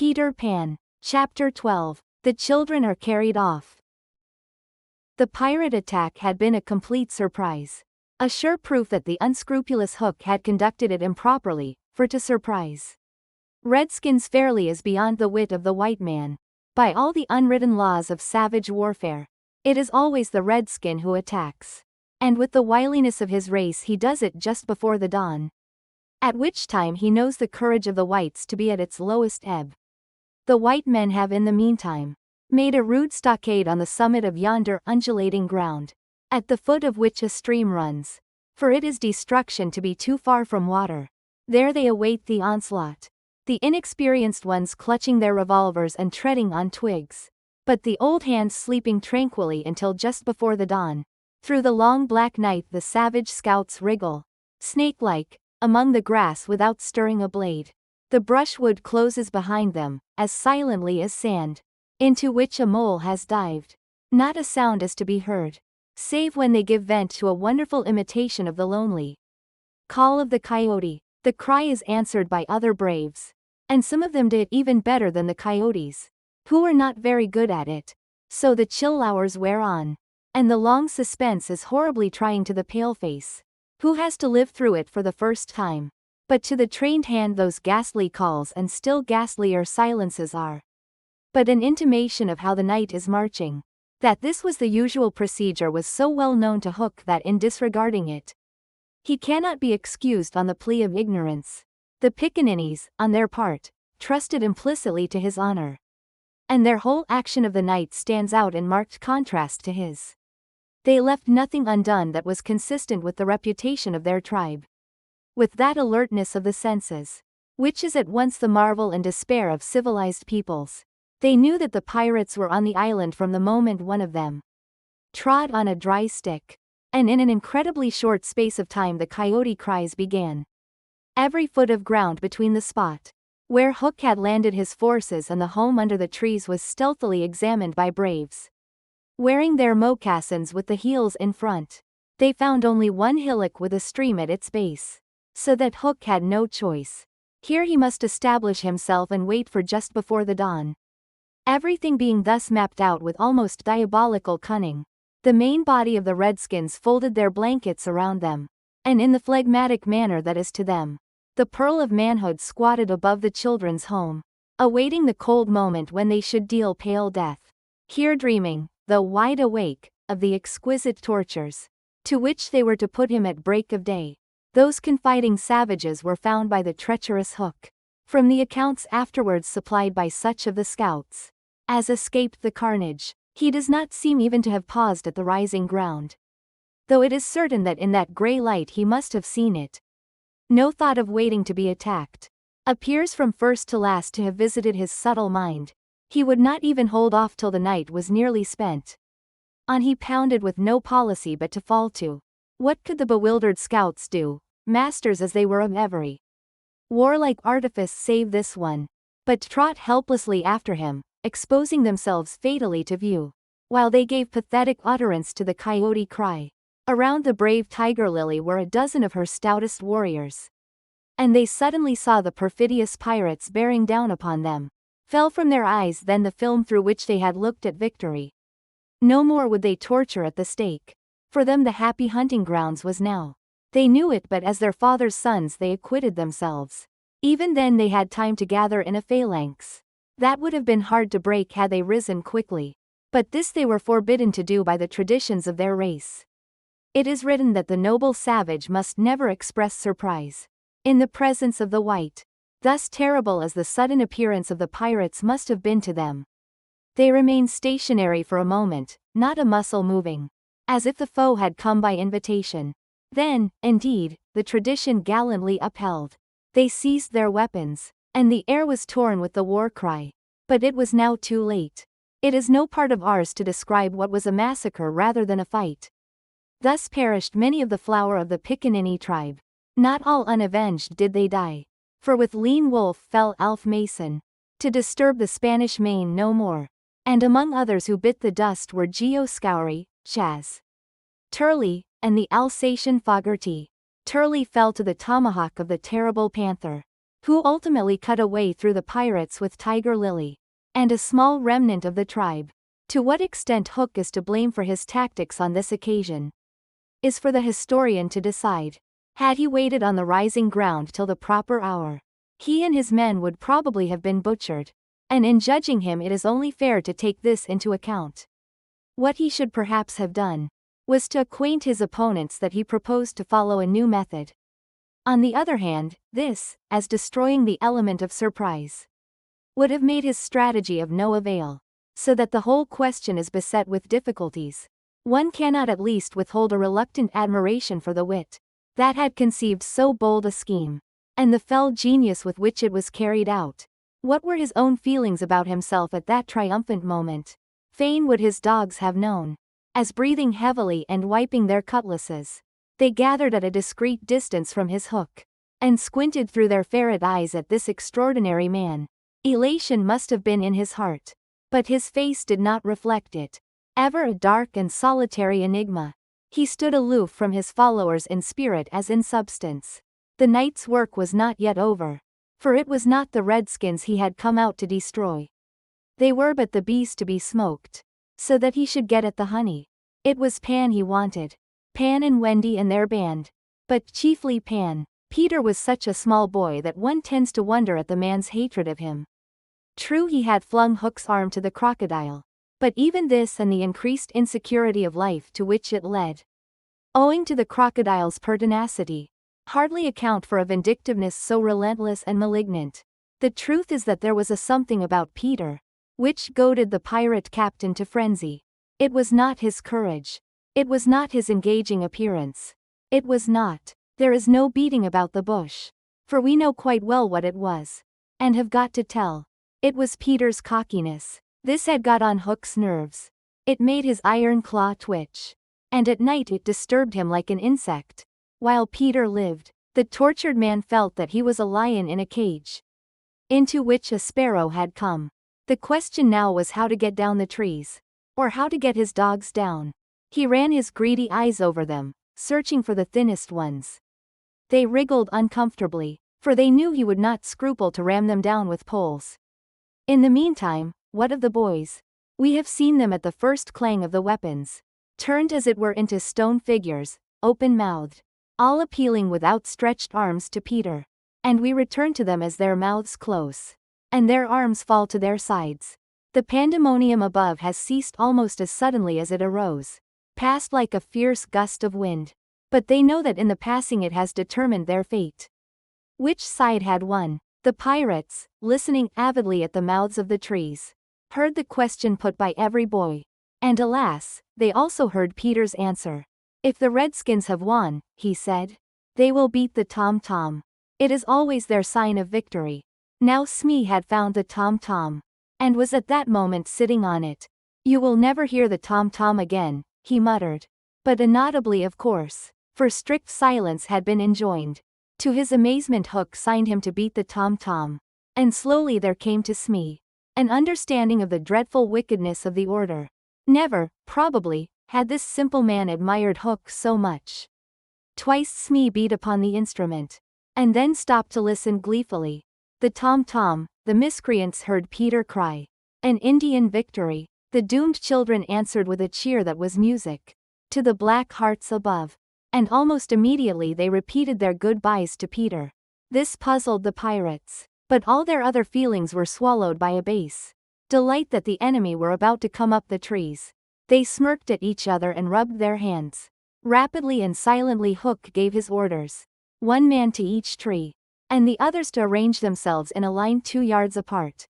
Peter Pan. Chapter 12. The children are carried off. The pirate attack had been a complete surprise. A sure proof that the unscrupulous Hook had conducted it improperly, for to surprise Redskins fairly is beyond the wit of the white man. By all the unwritten laws of savage warfare, it is always the redskin who attacks. And with the wiliness of his race he does it just before the dawn, at which time he knows the courage of the whites to be at its lowest ebb. The white men have in the meantime made a rude stockade on the summit of yonder undulating ground, at the foot of which a stream runs, for it is destruction to be too far from water. There they await the onslaught, the inexperienced ones clutching their revolvers and treading on twigs, but the old hands sleeping tranquilly until just before the dawn. Through the long black night the savage scouts wriggle, snake-like, among the grass without stirring a blade. The brushwood closes behind them, as silently as sand, into which a mole has dived. Not a sound is to be heard, save when they give vent to a wonderful imitation of the lonely call of the coyote. The cry is answered by other braves, and some of them did even better than the coyotes, who were not very good at it. So the chill hours wear on, and the long suspense is horribly trying to the paleface, who has to live through it for the first time. But to the trained hand those ghastly calls and still ghastlier silences are but an intimation of how the night is marching. That this was the usual procedure was so well known to Hook that in disregarding it, he cannot be excused on the plea of ignorance. The pickaninnies, on their part, trusted implicitly to his honor, and their whole action of the night stands out in marked contrast to his. They left nothing undone that was consistent with the reputation of their tribe. With that alertness of the senses, which is at once the marvel and despair of civilized peoples, they knew that the pirates were on the island from the moment one of them trod on a dry stick, and in an incredibly short space of time the coyote cries began. Every foot of ground between the spot where Hook had landed his forces and the home under the trees was stealthily examined by braves, wearing their moccasins with the heels in front. They found only one hillock with a stream at its base, so that Hook had no choice. Here he must establish himself and wait for just before the dawn. Everything being thus mapped out with almost diabolical cunning, the main body of the redskins folded their blankets around them, and in the phlegmatic manner that is to them, the pearl of manhood squatted above the children's home, awaiting the cold moment when they should deal pale death. Here dreaming, though wide awake, of the exquisite tortures to which they were to put him at break of day. Those confiding savages were found by the treacherous Hook, from the accounts afterwards supplied by such of the scouts as escaped the carnage. He does not seem even to have paused at the rising ground, though it is certain that in that grey light he must have seen it. No thought of waiting to be attacked appears from first to last to have visited his subtle mind. He would not even hold off till the night was nearly spent. On he pounded with no policy but to fall to. What could the bewildered scouts do, masters as they were of every warlike artifice save this one, but trot helplessly after him, exposing themselves fatally to view, while they gave pathetic utterance to the coyote cry. Around the brave tiger lily were a dozen of her stoutest warriors, and they suddenly saw the perfidious pirates bearing down upon them. Fell from their eyes then the film through which they had looked at victory. No more would they torture at the stake. For them the happy hunting grounds was now. They knew it, but as their father's sons they acquitted themselves. Even then they had time to gather in a phalanx. That would have been hard to break had they risen quickly. But this they were forbidden to do by the traditions of their race. It is written that the noble savage must never express surprise in the presence of the white. Thus terrible as the sudden appearance of the pirates must have been to them, they remained stationary for a moment, not a muscle moving, as if the foe had come by invitation. Then, indeed, the tradition gallantly upheld, they seized their weapons, and the air was torn with the war cry. But it was now too late. It is no part of ours to describe what was a massacre rather than a fight. Thus perished many of the flower of the pickaninny tribe. Not all unavenged did they die, for with Lean Wolf fell Alf Mason, to disturb the Spanish Main no more, and among others who bit the dust were Geo Scoury, Chaz Turley, and the Alsatian Fogarty. Turley fell to the tomahawk of the terrible panther. who ultimately cut a way through the pirates with Tiger Lily and a small remnant of the tribe. To what extent Hook is to blame for his tactics on this occasion is for the historian to decide. Had he waited on the rising ground till the proper hour, he and his men would probably have been butchered, and in judging him it is only fair to take this into account. What he should perhaps have done was to acquaint his opponents that he proposed to follow a new method. On the other hand, this, as destroying the element of surprise, would have made his strategy of no avail, so that the whole question is beset with difficulties. One cannot at least withhold a reluctant admiration for the wit that had conceived so bold a scheme, and the fell genius with which it was carried out. What were his own feelings about himself at that triumphant moment? Fain would his dogs have known, as breathing heavily and wiping their cutlasses, they gathered at a discreet distance from his Hook, and squinted through their ferret eyes at this extraordinary man. Elation must have been in his heart, but his face did not reflect it. Ever a dark and solitary enigma, he stood aloof from his followers in spirit as in substance. The night's work was not yet over, for it was not the redskins he had come out to destroy. They were but the bees to be smoked, so that he should get at the honey. It was Pan he wanted. Pan and Wendy and their band, but chiefly Pan. Peter was such a small boy that one tends to wonder at the man's hatred of him. True, he had flung Hook's arm to the crocodile, but even this and the increased insecurity of life to which it led, owing to the crocodile's pertinacity, hardly account for a vindictiveness so relentless and malignant. The truth is that there was a something about Peter which goaded the pirate captain to frenzy. It was not his courage. It was not his engaging appearance. It was not. There is no beating about the bush, for we know quite well what it was, and have got to tell. It was Peter's cockiness. This had got on Hook's nerves. It made his iron claw twitch, and at night it disturbed him like an insect. While Peter lived, the tortured man felt that he was a lion in a cage, into which a sparrow had come. The question now was how to get down the trees, or how to get his dogs down. He ran his greedy eyes over them, searching for the thinnest ones. They wriggled uncomfortably, for they knew he would not scruple to ram them down with poles. In the meantime, what of the boys? We have seen them at the first clang of the weapons, turned as it were into stone figures, open-mouthed, all appealing with outstretched arms to Peter. And we return to them as their mouths close, and their arms fall to their sides. The pandemonium above has ceased almost as suddenly as it arose, passed like a fierce gust of wind. But they know that in the passing it has determined their fate. Which side had won? The pirates, listening avidly at the mouths of the trees, heard the question put by every boy. And alas, they also heard Peter's answer. If the redskins have won, he said, they will beat the tom-tom. It is always their sign of victory. Now Smee had found the tom-tom, and was at that moment sitting on it. You will never hear the tom-tom again, he muttered. But inaudibly, of course, for strict silence had been enjoined. To his amazement, Hook signed him to beat the tom-tom, and slowly there came to Smee an understanding of the dreadful wickedness of the order. Never, probably, had this simple man admired Hook so much. Twice Smee beat upon the instrument, and then stopped to listen gleefully. The tom-tom, the miscreants heard Peter cry, an Indian victory. The doomed children answered with a cheer that was music to the black hearts above, and almost immediately they repeated their goodbyes to Peter. This puzzled the pirates, but all their other feelings were swallowed by a base delight that the enemy were about to come up the trees. They smirked at each other and rubbed their hands. Rapidly and silently Hook gave his orders, one man to each tree, and the others to arrange themselves in a line 2 yards apart.